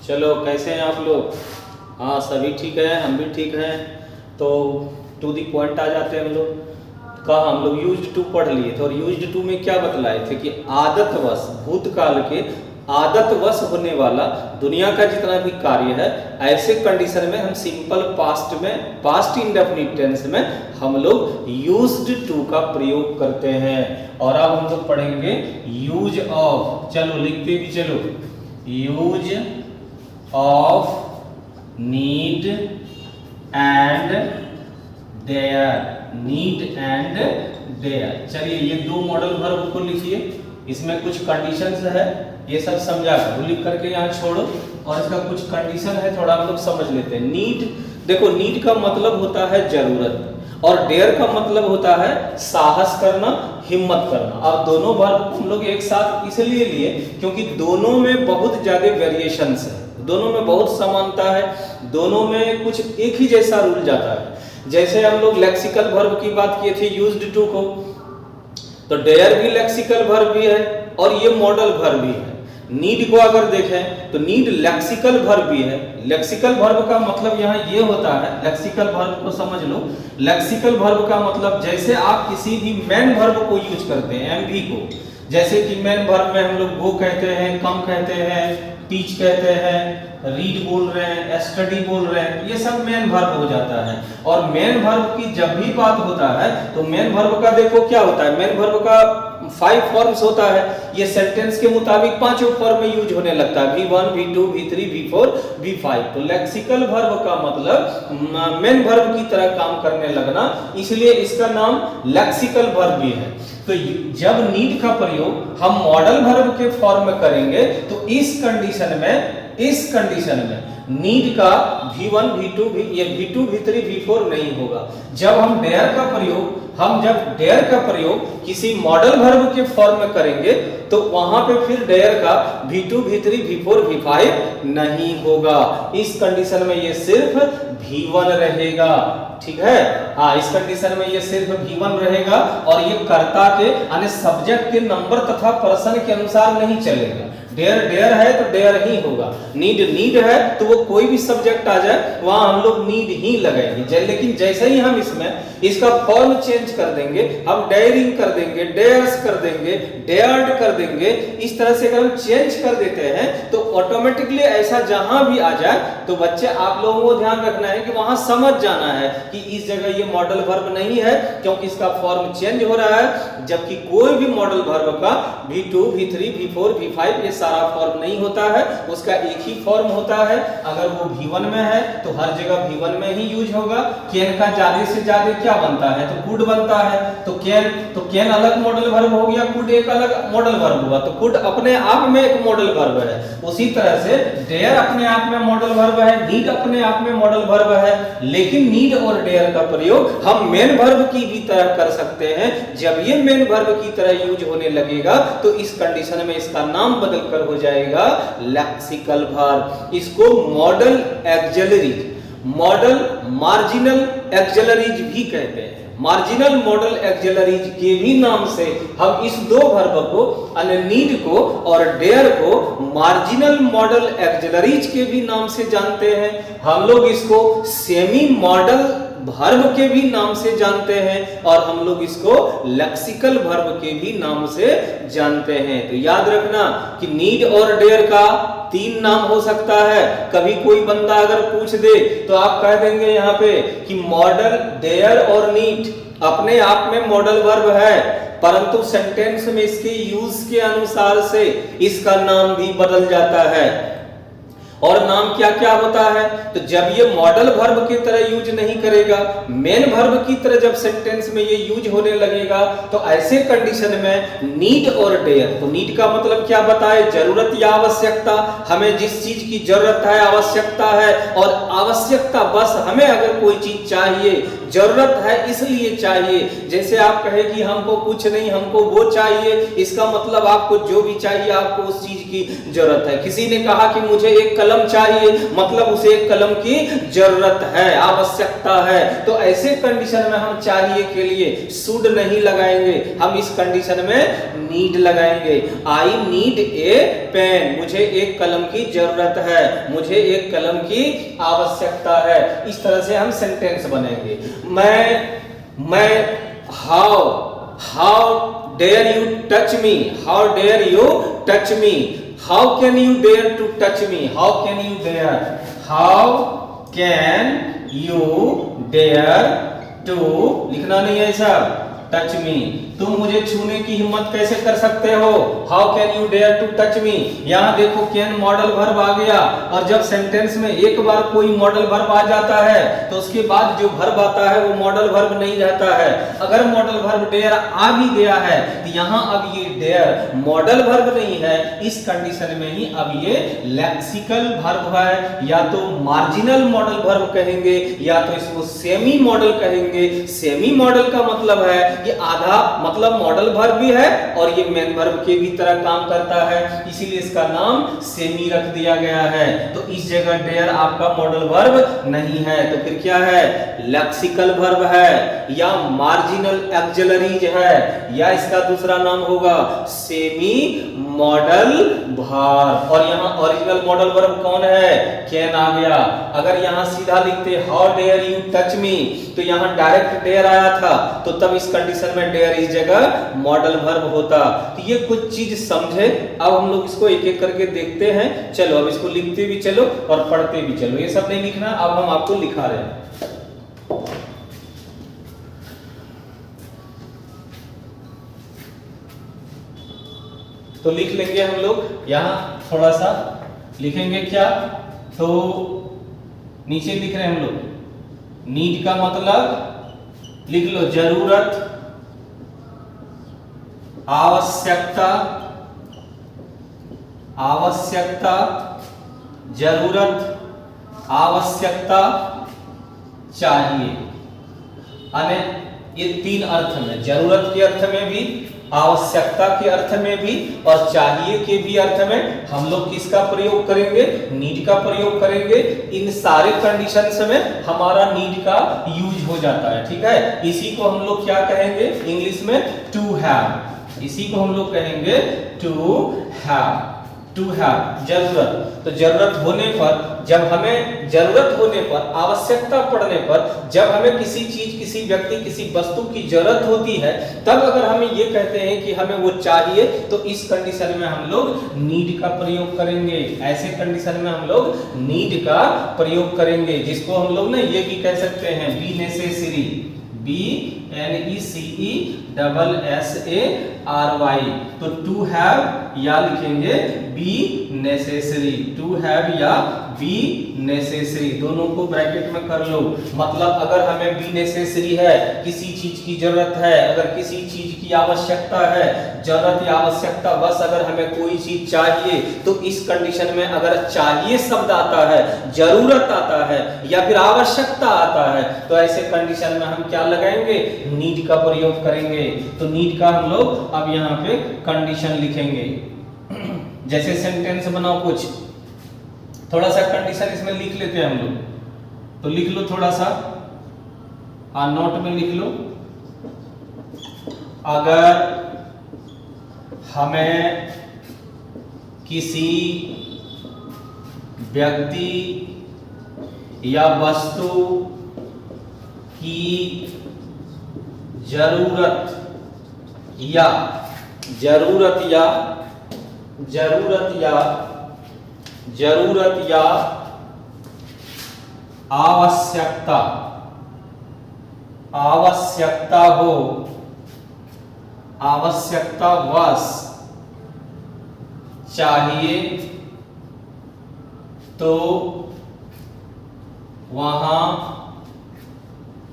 चलो कैसे हैं आप लोग? हाँ सभी ठीक है, हम भी ठीक हैं। तो टू दी पॉइंट आ जाते हैं हम लोग। कहा हम लोग यूज्ड टू पढ़ लिए थे और यूज्ड टू में क्या बतलाए थे कि आदतवश, भूतकाल के आदतवश होने वाला दुनिया का जितना भी कार्य है, ऐसे कंडीशन में हम सिंपल पास्ट में, पास्ट इंडेफिनिट टेंस में हम लोग यूज्ड टू का प्रयोग करते हैं। और अब हम लोग पढ़ेंगे यूज ऑफ। चलो लिखते भी चलो, use of, need and dare, need and dare. चलिए ये दो मॉडल वर्ब को लिखिए, इसमें कुछ कंडीशंस है, ये सब समझा कर लिख करके यहाँ छोड़ो, और इसका कुछ कंडीशन है थोड़ा हम लोग समझ लेते हैं। नीड, देखो नीड का मतलब होता है जरूरत, और डेयर का मतलब होता है साहस करना, हिम्मत करना। अब दोनों वर्ब हम लोग एक साथ इसलिए लिए क्योंकि दोनों में बहुत ज्यादा वेरिएशंस है, दोनों में बहुत समानता है, दोनों में कुछ एक ही जैसा रूल जाता है। जैसे हम लोग लेक्सिकल वर्ब की बात किए थे यूज्ड टू को, तो डेयर भी लेक्सिकल वर्ब भी है और ये मॉडल वर्ब भी है। नीड को अगर देखें तो नीड लेक्सिकल वर्ब भी है। लेक्सिकल वर्ब का मतलब यहाँ ये होता है, लेक्सिकल वर्ब को समझ लो। लेक्सिकल वर्ब का मतलब जैसे आप किसी भी मेन वर्ब को यूज करते हैं, एमवी को, जैसे कि मेन वर्ब में हम लोग गो कहते हैं, कम कहते हैं, टीच कहते हैं, रीड बोल रहे हैं, स्टडी बोल रहे हैं, ये सब मेन वर्ब हो जाता है। और मेन वर्ब की जब भी बात होता है तो मेन वर्ब का देखो क्या होता है, मेन वर्ब का 5 फॉर्म्स होता है। ये सेंटेंस के मुताबिक पांचों फॉर्म में यूज होने लगता है, V1, V2, V3, V4, V5। तो लेक्सिकल वर्ब का मतलब मेन वर्ब की तरह काम करने लगना, इसलिए इसका नाम लेक्सिकल वर्ब भी है। तो जब नीड का प्रयोग हम मॉडल वर्ब के फॉर्म में करेंगे तो इस कंडीशन में नीड का V1, V2, V2, V3, V4 नहीं होगा। जब हम डेयर का प्रयोग किसी मॉडल वर्ब के फॉर्म में करेंगे तो वहां पे फिर डेयर का V2, V3, V4, V5 नहीं होगा। इस कंडीशन में ये सिर्फ V1 रहेगा, ठीक है। हाँ, इस कंडीशन में ये सिर्फ V1 रहेगा और ये कर्ता के यानी सब्जेक्ट के नंबर तथा पर्सन के अनुसार नहीं चलेगा। डेयर है तो डेयर ही होगा, नीड है तो वो कोई भी सब्जेक्ट आ जाए वहां हम लोग नीड ही लगाएंगे। लेकिन जैसे ही हम इसमें इसका फॉर्म चेंज कर देंगे, हम डेयरिंग कर देंगे, डेयर्स कर देंगे, डेयर्ड कर देंगे, इस तरह से अगर हम चेंज कर देते हैं तो ऑटोमेटिकली ऐसा जहां भी आ जाए तो बच्चे आप लोगों को ध्यान रखना है कि वहां समझ जाना है कि इस जगह ये मॉडल वर्ब नहीं है क्योंकि इसका फॉर्म चेंज हो रहा है। जबकि कोई भी मॉडल वर्ब का V2, V3, V4, V5 ये सारा फॉर्म नहीं होता है, उसका एक ही फॉर्म होता है। अगर वो V1 में है तो हर जगह V1 में ही यूज होगा। कैन का ज्यादा से ज्यादा क्या बनता है, तो कुड बनता है। तो कैन अलग मॉडल वर्ब हो गया, कुड एक अलग मॉडल वर्ब हुआ। तो कुड अपने आप में एक मॉडल वर्ब है। उसी तरह से डेयर अपने आप में मॉडल वर्ब है, नीड अपने आप में मॉडल वर्ब है। लेकिन नीड और डेयर का प्रयोग हम मेन वर्ब की भी तरह कर सकते हैं। जब ये मेन वर्ब की तरह यूज होने लगेगा तो इस कंडीशन में इसका नाम बदलकर हो जाएगा लेक्सिकल वर्ब। इसको model auxiliaries, model marginal auxiliaries भी कहते हैं। मार्जिनल मॉडल एक्सिलरीज के भी नाम से हम इस दो वर्ब को, नीड को और डेयर को मार्जिनल मॉडल एक्सिलरीज के भी नाम से जानते हैं। हम लोग इसको सेमी मॉडल वर्ब के भी नाम से जानते हैं और हम लोग इसको लेक्सिकल वर्ब के भी नाम से जानते हैं। तो याद रखना कि नीड और डेयर का 3 नाम हो सकता है। कभी कोई बंदा अगर पूछ दे तो आप कह देंगे यहाँ पे कि मॉडल, डेयर और नीड अपने आप में मॉडल वर्ब है, परंतु सेंटेंस में इसके यूज के अनुसार से इसका नाम भी बदल जाता है। और नाम क्या क्या होता है, तो जब ये मॉडल वर्ब की तरह यूज नहीं करेगा, मेन वर्ब की तरह जब सेंटेंस में ये यूज होने लगेगा तो ऐसे कंडीशन में नीड और डेयर, तो नीड का मतलब क्या बताए, जरूरत या आवश्यकता। हमें जिस चीज की जरूरत है, आवश्यकता है, और आवश्यकता बस हमें अगर कोई चीज चाहिए, जरूरत है इसलिए चाहिए। जैसे आप कहे कि हमको कुछ नहीं, हमको वो चाहिए, इसका मतलब आपको जो भी चाहिए आपको उस चीज की जरूरत है। किसी ने कहा कि मुझे एक कलम चाहिए, मतलब उसे एक कलम की जरूरत है, आवश्यकता है। तो ऐसे कंडीशन में हम चाहिए के लिए शुड नहीं लगाएंगे, हम इस कंडीशन में नीड लगाएंगे। आई नीड ए पेन, मुझे एक कलम की जरूरत है, मुझे एक कलम की आवश्यकता है। इस तरह से हम सेंटेंस बनेंगे। मैं how dare you touch me, how dare you touch me, how can you dare to touch me, how can you dare, how can you dare to, लिखना नहीं है सब, टच मी, तुम मुझे छूने की हिम्मत कैसे कर सकते हो, how can you dare to touch me. यहां देखो कैन मॉडल वर्ब आ गया, और जब सेंटेंस में एक बार कोई मॉडल वर्ब आ जाता है तो उसके बाद जो वर्ब आता है वो मॉडल वर्ब नहीं रहता है। अगर मॉडल वर्ब डेयर आ भी गया है तो यहां अब ये डेयर मॉडल वर्ब नहीं है, इस कंडीशन में ही अब ये लेक्सिकल वर्ब है, या तो मार्जिनल मॉडल वर्ब कहेंगे या तो इसको सेमी मॉडल कहेंगे। सेमी मॉडल का मतलब है ये आधा, मतलब मॉडल वर्ब भी है और ये मेन वर्ब के भी तरह काम करता है, इसीलिए इसका नाम सेमी रख दिया गया है। तो इस जगह डेयर आपका मॉडल वर्ब नहीं है, तो फिर क्या है, लेक्सिकल वर्ब है या मार्जिनल एक्सिलरीज है, या इसका दूसरा नाम होगा सेमी मॉडल वर्ब। और यहाँ ओरिजिनल मॉडल वर्ब कौन है, कैन आ गया। अगर यहाँ सीधा लिखते how dare you touch me तो यहाँ डायरेक्ट डेयर आया था, तो तब इस कंडीशन में डेयर इस जगह मॉडल वर्ब होता। तो ये कुछ चीज समझे। अब हम लोग इसको एक एक करके देखते हैं। चलो अब इसको लिखते भी चलो और पढ़ते भी चलो, ये सब नहीं लिखना, अब हम आपको लिखा रहे हैं। तो लिख लेंगे हम लोग, यहां थोड़ा सा लिखेंगे क्या, तो नीचे लिख रहे हैं हम लोग, नीड का मतलब लिख लो जरूरत, आवश्यकता, आवश्यकता, जरूरत, आवश्यकता, चाहिए। अने ये तीन अर्थ में, जरूरत के अर्थ में भी, आवश्यकता के अर्थ में भी और चाहिए के भी अर्थ में हम लोग किसका प्रयोग करेंगे, नीड का प्रयोग करेंगे। इन सारे कंडीशंस में हमारा नीड का यूज हो जाता है, ठीक है। इसी को हम लोग क्या कहेंगे इंग्लिश में, टू हैव, इसी को हम लोग कहेंगे टू हैव, टू हैव, जरूरत। तो जरूरत होने पर, जब हमें जरूरत होने पर, आवश्यकता पड़ने पर, जब हमें किसी चीज, किसी व्यक्ति, किसी वस्तु की जरूरत होती है, तब अगर हमें ये कहते हैं कि हमें वो चाहिए, तो इस कंडीशन में हम लोग नीड का प्रयोग करेंगे। ऐसे कंडीशन में हम लोग नीड का प्रयोग करेंगे, जिसको हम लोग ना ये भी कह सकते हैं बी नेसेसरी, BNECESSARY। तो टू हैव या लिखेंगे बी नेसेसरी, टू हैव या बी नेसेसरी, दोनों को ब्रैकेट में कर लो। मतलब अगर हमें बी नेसेसरी है, किसी चीज की जरूरत है, अगर किसी चीज की आवश्यकता है, जरूरत या आवश्यकता, बस अगर हमें कोई चीज चाहिए, तो इस कंडीशन में अगर चाहिए शब्द आता है, जरूरत आता है या फिर आवश्यकता आता है, तो ऐसे कंडीशन में हम क्या लगाएंगे, नीड का प्रयोग करेंगे। तो नीड का हम लोग अब यहाँ पे कंडीशन लिखेंगे। जैसे सेंटेंस बनाओ कुछ, थोड़ा सा कंडीशन इसमें लिख लेते हैं हम लोग। तो लिख लो थोड़ा सा, नोट में लिख लो, अगर हमें किसी व्यक्ति या वस्तु की जरूरत या आवश्यकता हो, आवश्यकता वश चाहिए, तो वहां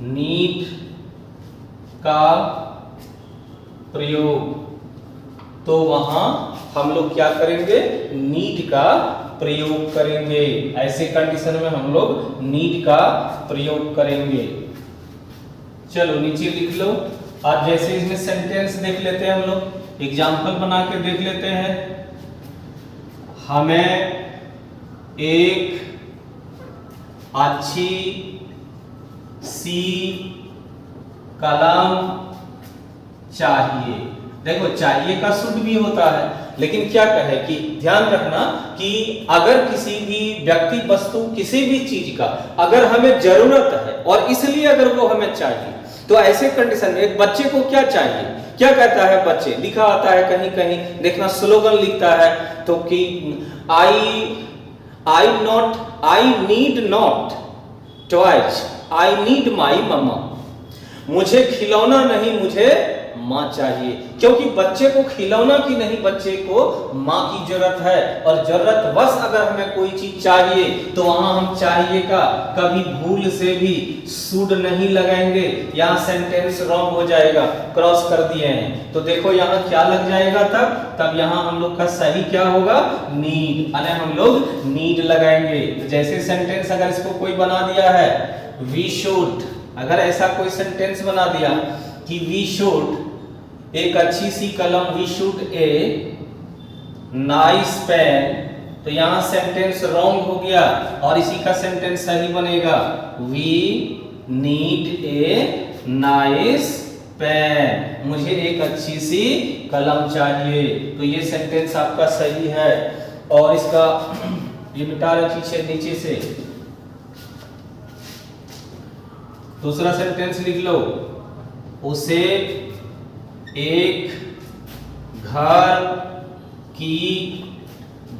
नीड का प्रयोग, तो वहां हम लोग क्या करेंगे, नीड का प्रयोग करेंगे। ऐसे कंडीशन में हम लोग नीड का प्रयोग करेंगे। चलो नीचे लिख लो। आज जैसे इसमें सेंटेंस देख लेते हैं, हम लोग एग्जाम्पल बना के देख लेते हैं। हमें एक अच्छी सी कलम चाहिए। देखो चाहिए का शुद्ध भी होता है, लेकिन क्या कहे कि ध्यान रखना कि अगर किसी भी व्यक्ति, वस्तु, किसी भी चीज का अगर हमें जरूरत है और इसलिए अगर वो हमें चाहिए, तो ऐसे कंडीशन में एक बच्चे को क्या चाहिए, क्या कहता है बच्चे, लिखा आता है कहीं कहीं, देखना स्लोगन लिखता है तो कि I need not toys, I need my mama. मुझे खिलौना नहीं, मुझे माँ चाहिए। क्योंकि बच्चे को खिलौना की नहीं, बच्चे को माँ की जरूरत है। और जरूरत बस अगर हमें कोई चीज चाहिए तो वहां हम चाहिए का कभी भूल से भी शुड नहीं लगाएंगे। यहाँ सेंटेंस रॉन्ग हो जाएगा, क्रॉस कर दिए हैं। तो देखो यहाँ क्या लग जाएगा, तब यहाँ हम लोग का सही क्या होगा, नीड, अने हम लोग नीड लगाएंगे। तो जैसे सेंटेंस अगर इसको कोई बना दिया है वी शुड, अगर ऐसा कोई सेंटेंस बना दिया कि वी शुड एक अच्छी सी कलम, we should a nice pen, तो यहां सेंटेंस रॉन्ग हो गया और इसी का सेंटेंस सही बनेगा we need a nice pen, मुझे एक अच्छी सी कलम चाहिए। तो ये सेंटेंस आपका सही है। और इसका ये मिटा रखिए नीचे से। दूसरा सेंटेंस लिख लो, उसे एक घर की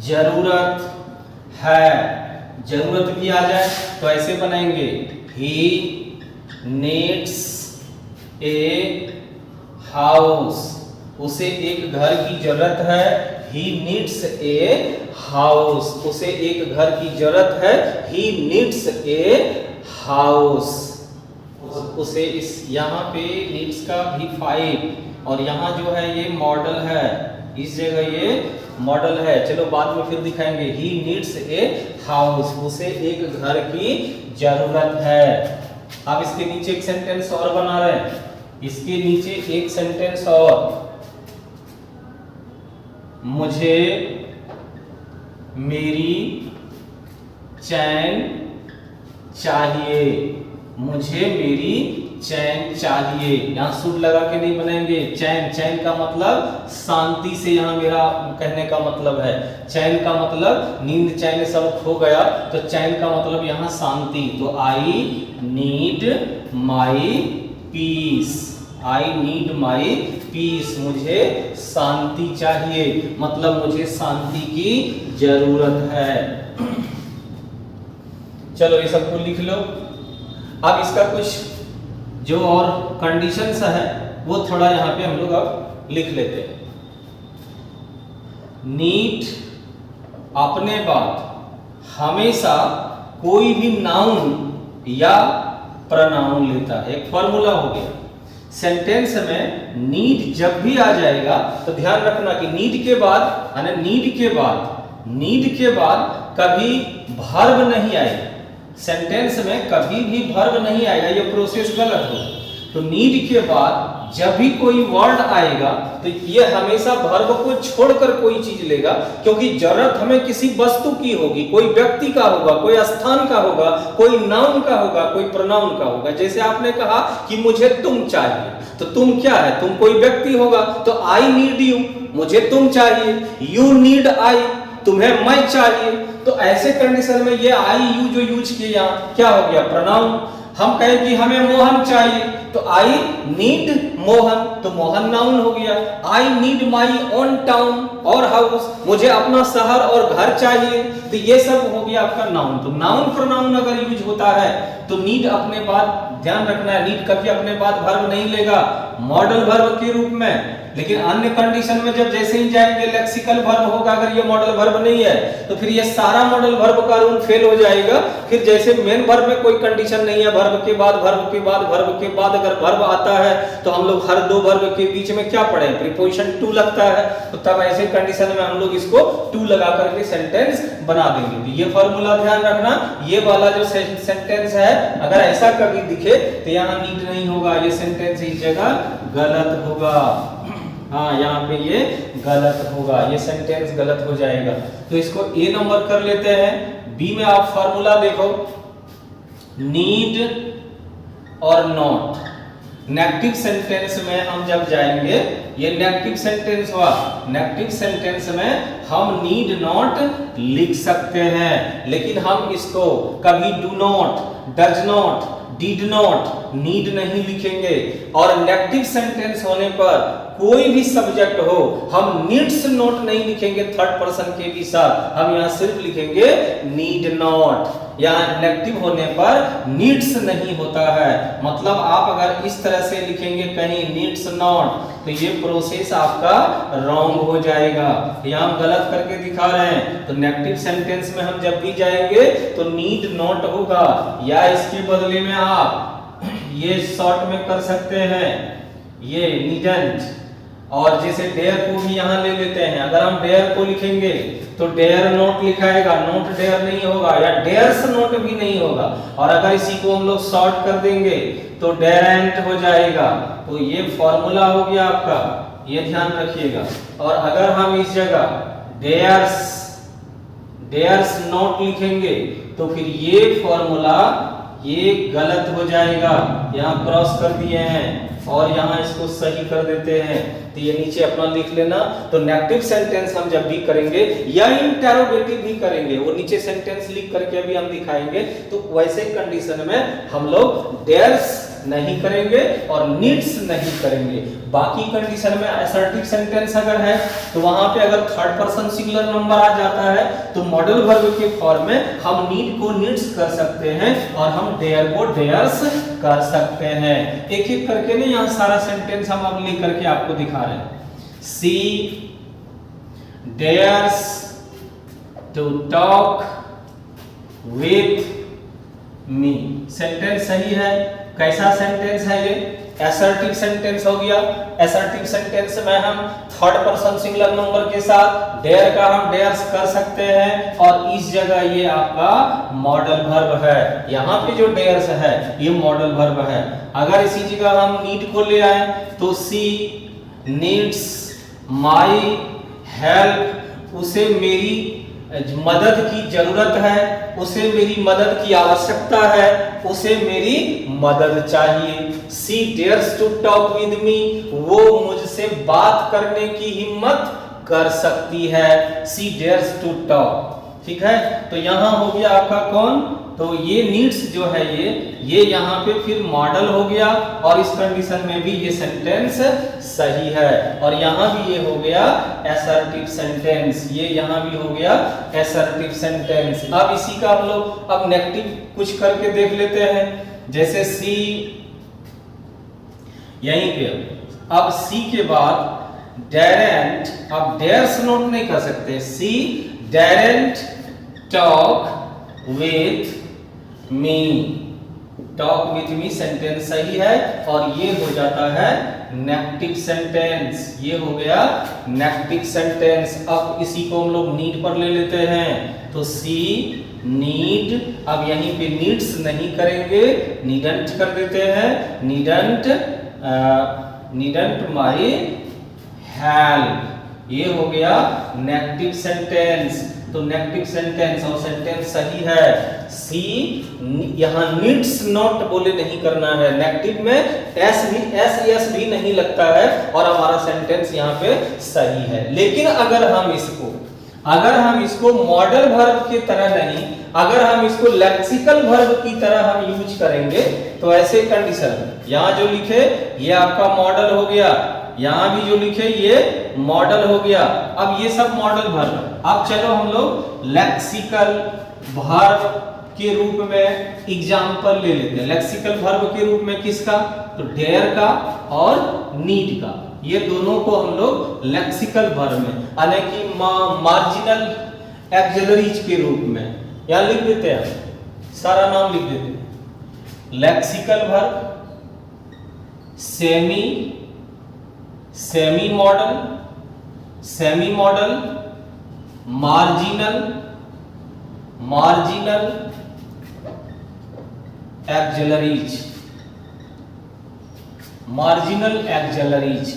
जरूरत है। जरूरत भी आ जाए तो ऐसे बनाएंगे ही नीड्स ए हाउस, उसे एक घर की जरूरत है। ही नीड्स ए हाउस, उसे एक घर की जरूरत है। ही नीड्स ए हाउस, उसे इस यहाँ पे नीड्स का भी 5 और यहाँ जो है ये मॉडल है, इस जगह ये मॉडल है। चलो बाद में फिर दिखाएंगे। ही नीड्स ए हाउस, उसे एक घर की जरूरत है। अब इसके नीचे एक सेंटेंस और बना रहे हैं, इसके नीचे एक सेंटेंस और, मुझे मेरी चैन चाहिए। मुझे मेरी चैन चाहिए, यहां शुड लगा के नहीं बनाएंगे। चैन, चैन का मतलब शांति से, यहां मेरा कहने का मतलब है। चैन का मतलब नींद चैन सब खो गया, तो चैन का मतलब यहां शांति। तो I need my peace, I need my peace, मुझे शांति चाहिए, मतलब मुझे शांति की जरूरत है। चलो ये सबको लिख लो। अब इसका कुछ जो और कंडीशंस है वो थोड़ा यहाँ पे हम लोग अब लिख लेते हैं। नीड अपने बाद हमेशा कोई भी नाउन या प्रनाउन लेता है, एक फॉर्मूला हो गया। सेंटेंस में नीड जब भी आ जाएगा तो ध्यान रखना कि नीड के बाद कभी वर्ब नहीं आएगा। सेंटेंस में कभी भी वर्ब नहीं आएगा, ये प्रोसेस गलत हो। तो नीड के बाद जब भी कोई वर्ड आएगा तो ये हमेशा वर्ब को छोड़कर कोई चीज लेगा, क्योंकि जरूरत हमें किसी वस्तु की होगी, कोई व्यक्ति का होगा, कोई स्थान का होगा, कोई नाउन का होगा, कोई प्रोनाउन का होगा। जैसे आपने कहा कि मुझे तुम चाहिए, तो तुम क्या है, तुम कोई व्यक्ति होगा, तो आई नीड यू, मुझे तुम चाहिए। यू नीड आई, तुम्हें मैं चाहिए। तो ऐसे कंडीशन में ये आई यू जो यूज किया यहाँ क्या हो गया, प्रोनाउन। हम कहें कि हमें मोहन चाहिए, तो आई नीड मोहन, तो मोहन नाउन हो गया। आई नीड माई ओन टाउन और हाउस, मुझे अपना शहर और घर चाहिए, तो ये सब हो गया आपका नाउन। तो नाउन प्रोनाउन अगर यूज होता है तो नीड अपने बाद, ध्यान रखना है, नीड कभी अपने बाद वर्ब नहीं लेगा, मॉडल वर्ब के रूप में। लेकिन अन्य कंडीशन में जब जैसे ही जाएंगे लेक्सिकल वर्ब होगा, अगर ये मॉडल वर्ब नहीं है तो फिर ये सारा मॉडल वर्ब का रूल फेल हो जाएगा। फिर जैसे मेन वर्ब में कोई कंडीशन नहीं है, वर्ब के बाद अगर वर्ब आता है तो हम लोग हर दो वर्ब के बीच में क्या पढ़े, प्रीपोजिशन टू लगता है। तो तब ऐसे कंडीशन में हम लोग इसको टू लगा करके सेंटेंस बना देंगे। तो ये फॉर्मूला ध्यान रखना, ये वाला जो सेंटेंस है अगर ऐसा कभी दिखे तो यहाँ नीड नहीं होगा, ये सेंटेंस इस जगह गलत होगा। हाँ, यहाँ पे ये गलत होगा, ये सेंटेंस गलत हो जाएगा। तो इसको ए नंबर कर लेते हैं। बी में आप फॉर्मूला देखो, नीड और नॉट। नेगेटिव सेंटेंस में हम जब जाएंगे, ये नेगेटिव सेंटेंस हुआ, नेगेटिव सेंटेंस में हम नीड नॉट लिख सकते हैं, लेकिन हम इसको कभी do not, does not, did not, need नहीं लिखेंगे। और नेगेटिव सेंटेंस होने पर कोई भी सब्जेक्ट हो, हम नीड्स नॉट नहीं लिखेंगे थर्ड पर्सन के भी साथ, हम यहाँ सिर्फ लिखेंगे नीड नॉट। यहाँ नेगेटिव होने पर नीड्स नहीं होता है, मतलब आप अगर इस तरह से लिखेंगे कहीं नीड्स नॉट, तो ये प्रोसेस आपका रॉन्ग हो जाएगा। यहाँ हम गलत करके दिखा रहे हैं। तो नेगेटिव सेंटेंस में हम जब भी जाएंगे तो नीड नॉट होगा, या इसके बदले में आप ये शॉर्ट में कर सकते हैं, ये नीडंट। और जैसे डेयर को भी यहाँ ले लेते हैं, अगर हम डेयर को लिखेंगे तो डेयर नॉट लिखाएगा, नॉट डेयर नहीं होगा, या डेयर्स नॉट भी नहीं होगा। और अगर इसी को हम लोग शॉर्ट कर देंगे तो डेरेंट हो जाएगा। तो ये फॉर्मूला हो गया आपका, ये ध्यान रखिएगा। और अगर हम इस जगह डेयर्स, डेयर्स नॉट लिखेंगे तो फिर ये फॉर्मूला ये गलत हो जाएगा। यहाँ क्रॉस कर दिए हैं और यहाँ इसको सही कर देते हैं, तो ये नीचे अपना लिख लेना। तो नेगेटिव सेंटेंस हम जब भी करेंगे या इंटरोगेटिव भी करेंगे, वो नीचे सेंटेंस लिख करके अभी हम दिखाएंगे, तो वैसे कंडीशन में हम लोग डेयर्स नहीं करेंगे और नीड्स नहीं करेंगे। बाकी कंडीशन में असर्टिव सेंटेंस अगर है तो वहां पे अगर थर्ड पर्सन सिंगुलर नंबर आ जाता है तो मॉडल वर्ब के फॉर्म में हम नीड को नीड्स कर सकते हैं और हम डेयर को डेयर्स कर सकते हैं। एक एक करके ना यहाँ सारा सेंटेंस हम अब लिख करके आपको दिखा रहे हैं। She dares to talk with me. Sentence सही है। कैसा सेंटेंस है ये? असर्टिव सेंटेंस हो गया। असर्टिव सेंटेंस में हम थर्ड पर्सन सिंगुलर नंबर के साथ डेयर का हम डेयर्स कर सकते हैं, और इस जगह ये आपका मॉडल वर्ब है। यहाँ पे जो डेयर्स है ये मॉडल वर्ब है। अगर इसी जगह हम नीड को ले आए तो सी नीड्स माई हेल्प, उसे मेरी मदद की जरूरत है, उसे मेरी मदद की आवश्यकता है, उसे मेरी मदद चाहिए। She dares to talk with me, वो मुझसे बात करने की हिम्मत कर सकती है। सी डेयर्स टू टॉक, ठीक है। तो यहाँ हो गया आपका कौन? तो ये नीड्स जो है ये यहाँ पे फिर मॉडल हो गया, और इस कंडीशन में भी ये सेंटेंस सही है। और यहाँ भी ये हो गया असर्टिव सेंटेंस, ये यहाँ भी हो गया असर्टिव सेंटेंस। अब इसी का हम लोग अब नेगेटिव कुछ करके देख लेते हैं। जैसे सी यहीं पे, अब सी के बाद डेरेंट, अब डेयर्स नोट नहीं कर सकते। She daren't talk with me, talk with me sentence सही है, और ये हो जाता है नेगेटिव सेंटेंस। ये हो गया नेगेटिव सेंटेंस। अब इसी को हम लोग नीड पर ले लेते हैं। तो सी नीड, अब यहीं पे नीड्स नहीं करेंगे, नीडंट कर देते हैं। नीडंट माई हेल्प, ये हो गया नेगेटिव सेंटेंस। तो नेगेटिव सेंटेंस और सेंटेंस सही है। सी यहाँ नीड्स नॉट बोले नहीं करना है, नेगेटिव में एस भी नहीं लगता है, और हमारा सेंटेंस यहाँ पे सही है। लेकिन अगर हम इसको मॉडल वर्ब की तरह नहीं, अगर हम इसको लेक्सिकल वर्ब की तरह हम यूज करेंगे तो ऐसे कंडीशन, यहाँ जो लिखे ये आपका मॉडल हो गया, यहाँ भी जो लिखे ये मॉडल हो गया। अब ये सब मॉडल वर्ब। अब चलो हम लोग लेक्सिकल वर्ब के रूप में एग्जाम्पल ले लेते हैं। लेक्सिकल वर्ब के रूप में किसका? तो डेयर का और नीड का, ये दोनों को हम लोग लेक्सिकल वर्ब में, यानी कि मार्जिनल एक्सिलरीज के रूप में यहाँ लिख देते हैं, सारा नाम लिख देते हैं। Lexical verb, semi model, marginal, auxiliaries, marginal auxiliaries,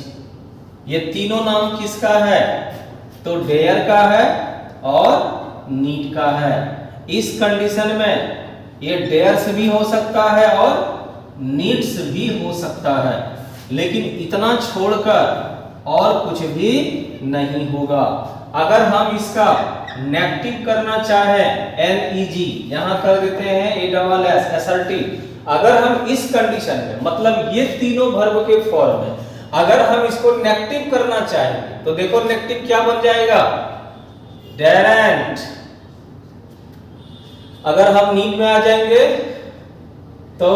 ये तीनों नाम किसका है? तो डेयर का है और नीड का है। इस कंडीशन में ये डेयर्स भी हो सकता है और नीड्स भी हो सकता है, लेकिन इतना छोड़कर और कुछ भी नहीं होगा। अगर हम इसका नेगेटिव करना चाहें, NEG यहां कर देते हैं ASS, असर्टिव। अगर हम इस कंडीशन में, मतलब ये तीनों वर्ब के फॉर्म में, अगर हम इसको नेगेटिव करना चाहें तो देखो नेगेटिव क्या बन जाएगा? डेरेंट। अगर हम नीड में आ जाएंगे तो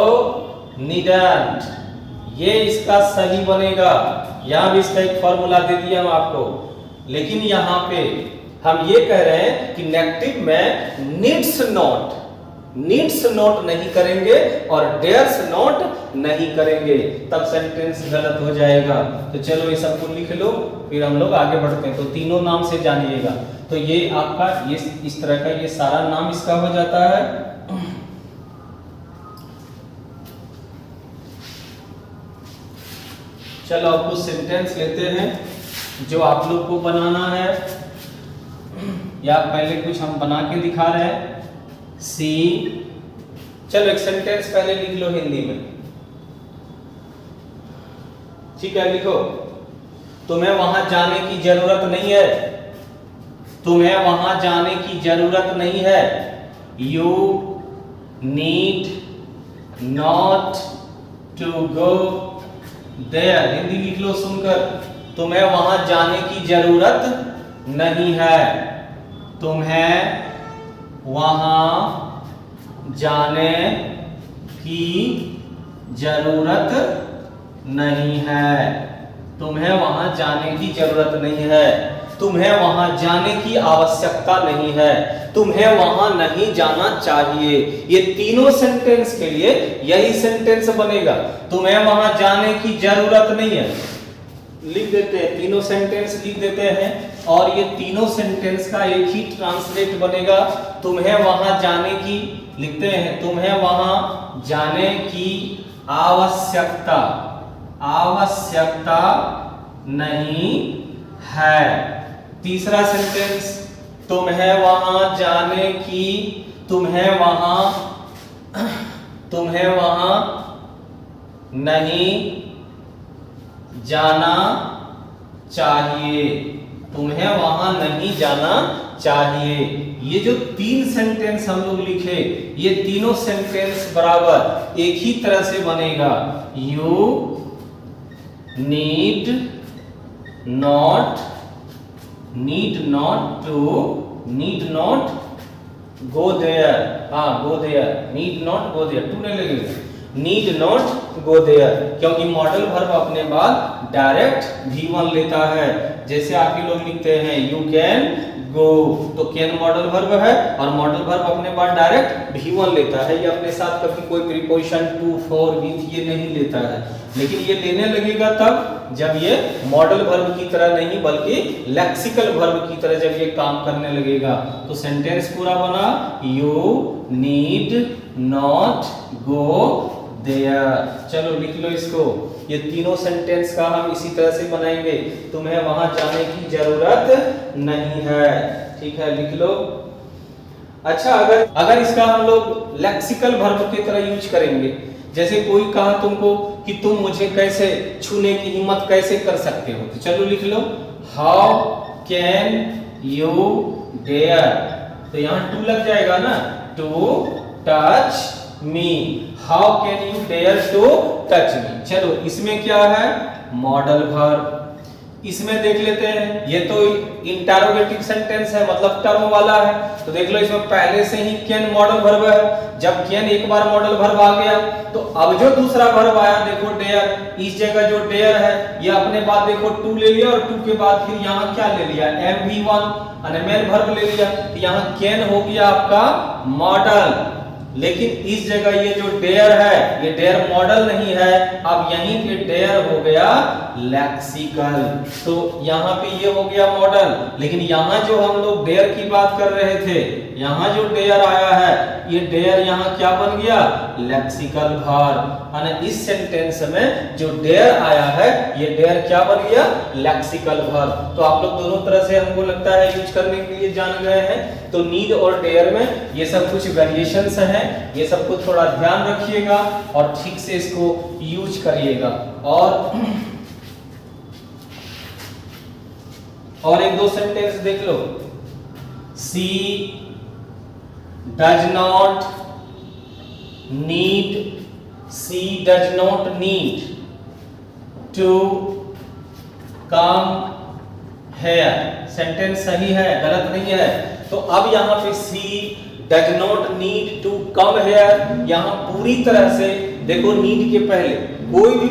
नीडेंट, ये इसका सही बनेगा। यहां भी इसका एक फॉर्मूला दे दिया हम आपको, लेकिन यहां पे हम ये कह रहे हैं कि नेगेटिव में नीड्स नॉट नहीं करेंगे और डेयर्स नॉट नहीं करेंगे, तब सेंटेंस गलत हो जाएगा। तो चलो ये सबको लिख लो, फिर हम लोग आगे बढ़ते हैं। तो तीनों नाम से जानिएगा। तो ये आपका ये इस तरह का ये सारा नाम इसका हो जाता है। चलो अब कुछ सेंटेंस लेते हैं जो आप लोग को बनाना है, या पहले कुछ हम बना के दिखा रहे हैं। सी, चलो एक सेंटेंस पहले लिख लो हिंदी में, ठीक है? लिखो, तुम्हें वहां जाने की जरूरत नहीं है, तुम्हें वहां जाने की जरूरत नहीं है। You need not to go there. Hindi लिख लो सुनकर, तुम्हें वहां जाने की जरूरत नहीं है, तुम्हें वहां जाने की जरूरत नहीं है, तुम्हें वहां जाने की जरूरत नहीं है, तुम्हें वहां जाने की आवश्यकता नहीं है, तुम्हें वहां नहीं जाना चाहिए। ये तीनों सेंटेंस के लिए यही सेंटेंस बनेगा। तुम्हें वहां जाने की जरूरत नहीं है, लिख देते हैं, तीनों सेंटेंस लिख देते हैं, और ये तीनों सेंटेंस का एक ही ट्रांसलेट बनेगा। तुम्हें वहां जाने की, लिखते हैं, तुम्हें वहां जाने की आवश्यकता नहीं है। तीसरा सेंटेंस, तुम्हें वहां जाने की, तुम्हें वहां नहीं जाना चाहिए, तुम्हें वहां नहीं जाना चाहिए। ये जो तीन सेंटेंस हम लोग लिखे, ये तीनों सेंटेंस बराबर एक ही तरह से बनेगा। You need not go there, go there, need not go there, to नहीं लगेगा, नीड नॉट गो देयर, क्योंकि मॉडल वर्ब अपने बाद डायरेक्ट V1 लेता है। जैसे आप ही लोग लिखते हैं यू कैन गो, तो कैन मॉडल वर्ब है और मॉडल वर्ब अपने बाद डायरेक्ट V1 लेता है। ये अपने साथ कभी कोई प्रीपोजिशन टू, फॉर, विथ ये नहीं लेता है, लेकिन ये लेने लगेगा तब जब ये मॉडल वर्ब की तरह नहीं बल्कि लेक्सिकल वर्ब की तरह जब ये काम करने लगेगा। तो सेंटेंस पूरा बना, you need not go there. चलो लिख लो इसको, ये तीनों सेंटेंस का हम इसी तरह से बनाएंगे। तुम्हें वहां जाने की जरूरत नहीं है, ठीक है, लिख लो। अच्छा, अगर इसका हम लोग लेक्सिकल वर्ब की तरह यूज करेंगे, जैसे कोई कहा तुमको कि तुम मुझे कैसे छूने की हिम्मत कैसे कर सकते हो, तो चलो लिख लो, हाउ कैन यू डेयर, तो यहाँ टू लग जाएगा ना, to touch me, how can you dare to touch me. चलो इसमें क्या है, मॉडल वर्ब। इसमें देख लेते हैं, ये तो इंटरोगेटिव सेंटेंस है, मतलब टर्म वाला है, तो देख लो इसमें पहले से ही कैन मॉडल वर्ब है। जब कैन एक बार मॉडल वर्ब आ गया तो अब जो दूसरा वर्ब आया देखो डेयर, इस जगह जो डेयर है ये अपने बाद देखो टू ले लिया और टू के बाद फिर यहाँ क्या ले लिया, MV1 मेन वर्ब ले लिया, यहाँ कैन हो गया आपका मॉडल। लेकिन इस जगह ये जो डेयर है ये डेयर मॉडल नहीं है, अब यहीं पे डेयर हो गया लेक्सिकल, तो यहाँ पे ये हो गया मॉडल। लेकिन यहाँ जो हम लोग डेयर की बात कर रहे थे, यहाँ जो डेयर आया है, ये डेयर यहाँ क्या बन गया, लेक्सिकल वर्ब। यानी इस सेंटेंस में जो डेयर आया है, ये डेयर क्या बन गया, लेक्सिकल वर्ब। तो आप लोग दोनों तरह से हमको लगता है यूज करने के लिए जान गए हैं। तो नीड और डेयर में ये सब कुछ वेरिएशंस हैं, ये सब को थोड़ा ध्यान रखिएगा और ठीक से इसको यूज करिएगा। और एक दो सेंटेंस देख लो। She does not need, she does not need to come here. Sentence सही है, गलत नहीं है। तो अब यहाँ पे she does not need to come here, यहाँ पूरी तरह से देखो, नीड के पहले कोई भी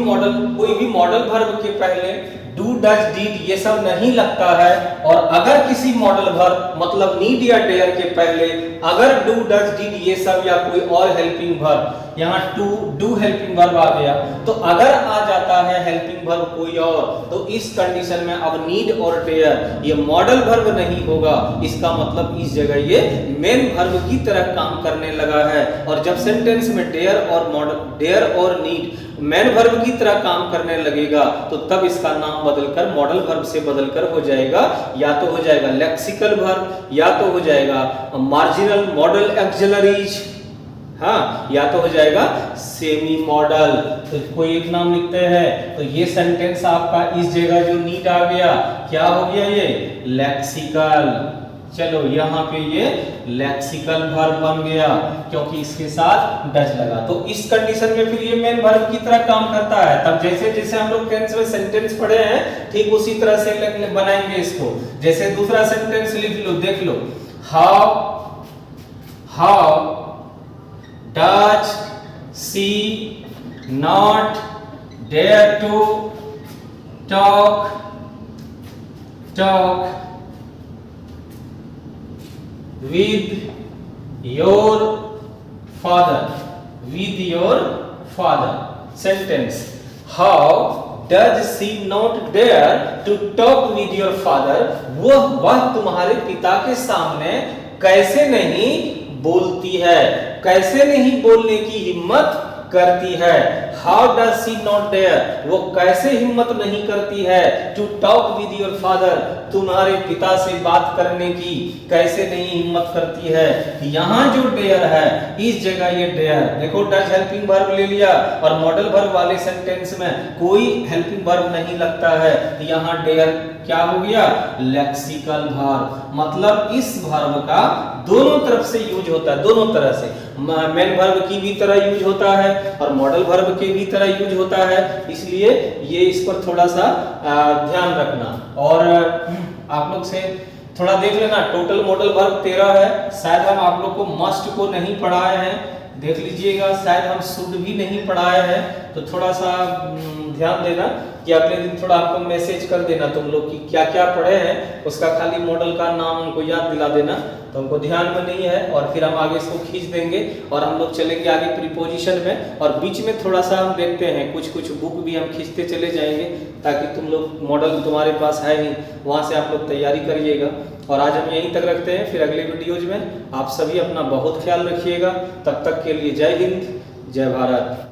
मॉडल वर्ब के पहले डू डज डीड ये सब नहीं लगता है। और अगर किसी मॉडल वर्ब मतलब नीड या डेयर के पहले अगर डू डज डीड ये सब या कोई और हेल्पिंग वर्ब, यहाँ टू डू हेल्पिंग वर्ब आ गया, तो अगर आ जाता है हेल्पिंग वर्ब कोई और, तो इस कंडीशन में अब नीड और डेयर ये मॉडल वर्ब नहीं होगा। इसका मतलब इस जगह ये मेन वर्ब की तरह काम करने लगा है। और जब सेंटेंस में डेयर और नीड मेन वर्ब की तरह काम करने लगेगा, तो तब इसका नाम बदलकर मॉडल वर्ब से बदलकर हो जाएगा, या तो हो जाएगा लेक्सिकल वर्ब, या तो हो जाएगा मार्जिनल मॉडल एक्सिलरीज, हाँ, या तो हो जाएगा सेमी मॉडल। तो कोई एक नाम लिखते हैं। तो ये सेंटेंस आपका इस जगह जो नीड आ गया, क्या हो गया, ये लेक्सिकल। चलो यहाँ पे ये लेक्सिकल वर्ब बन गया, क्योंकि इसके साथ डज लगा। तो इस कंडीशन में फिर ये मेन वर्ब की तरह काम करता है। तब जैसे जैसे हम लोग टेंस में सेंटेंस पढ़े हैं, ठीक उसी तरह से बनाएंगे इसको। जैसे दूसरा सेंटेंस लिख लो, देख लो। How does she not dare to talk with your father. Sentence. How does she not dare to talk with your father? वह तुम्हारे पिता के सामने कैसे नहीं बोलती है, कैसे नहीं बोलने की हिम्मत करती है। How does she not dare? वो कैसे हिम्मत नहीं करती है to talk with your father? तुम्हारे पिता से बात करने की कैसे नहीं हिम्मत करती है। यहाँ जो डेयर है, इस जगह ये डेयर देखो, डज हेल्पिंग वर्ब ले लिया और मॉडल वर्ब वाले सेंटेंस में कोई हेल्पिंग वर्ब नहीं लगता है। यहाँ डेयर क्या हो गया, लेक्सिकल वर्ब। मतलब इस वर्ब का दोनों तरफ से यूज होता है, दोनों तरह से मेन वर्ब की भी तरह यूज होता है और मॉडल वर्ब के भी तरह यूज होता है। इसलिए ये इस पर थोड़ा सा ध्यान रखना। और आप लोग से थोड़ा देख लेना, टोटल मॉडल वर्ब 13 है। शायद हम आप लोग को मस्ट को नहीं पढ़ाए हैं, देख लीजिएगा। शायद हम शुड भी नहीं पढ़ाए हैं, तो थोड़ा सा ध्यान देना कि अगले दिन थोड़ा आपको मैसेज कर देना तुम लोग की क्या क्या पढ़े हैं, उसका खाली मॉडल का नाम उनको याद दिला देना। तो हमको ध्यान में नहीं है, और फिर हम आगे इसको खींच देंगे और हम लोग चलेंगे आगे प्रीपोजिशन में। और बीच में थोड़ा सा हम देखते हैं, कुछ बुक भी हम खींचते चले जाएंगे, ताकि तुम लोग मॉडल तुम्हारे पास है ही, वहाँ से आप लोग तैयारी करिएगा। और आज हम यहीं तक रखते हैं, फिर अगले वीडियोज में आप सभी अपना बहुत ख्याल रखिएगा। तब तक के लिए जय हिंद, जय भारत।